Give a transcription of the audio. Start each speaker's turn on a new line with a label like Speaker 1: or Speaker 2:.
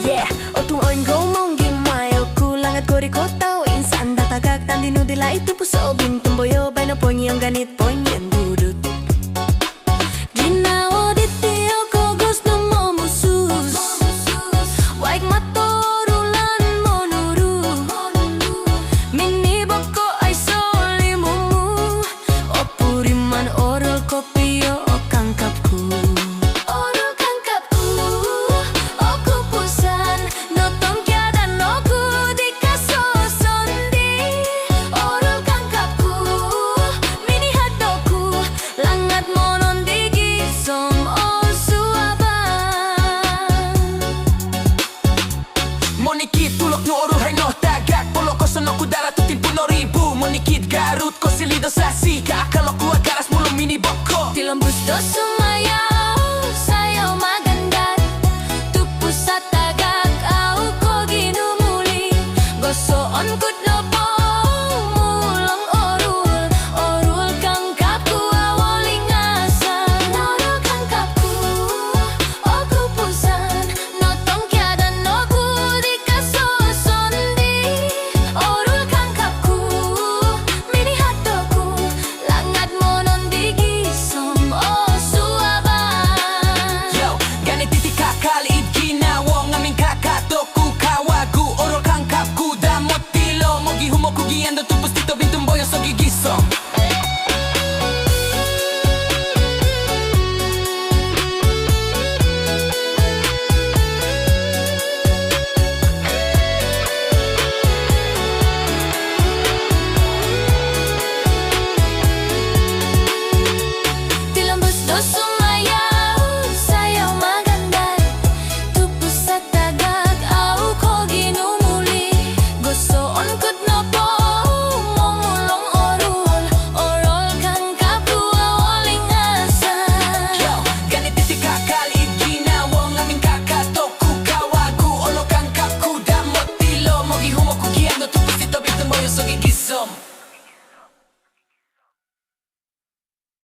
Speaker 1: Yeah, otung oin go monggi mayo kulangat kori kotao insan datagak tandi nudila itu puso bintum boyo baino ponyi yang ganit ponyi yang dudut Ginawa ditio kogos no momusus Waik matorulan monuru Mini boko ay soli mumu Opuriman oral kopio o kangkapku
Speaker 2: Monikit tulok no oru hay no tagak Polo koso no kudara tutin puno ribu Monikit garut ko silido sasi Kaakalo ku agaras mulo mini boko
Speaker 1: Tilom bustos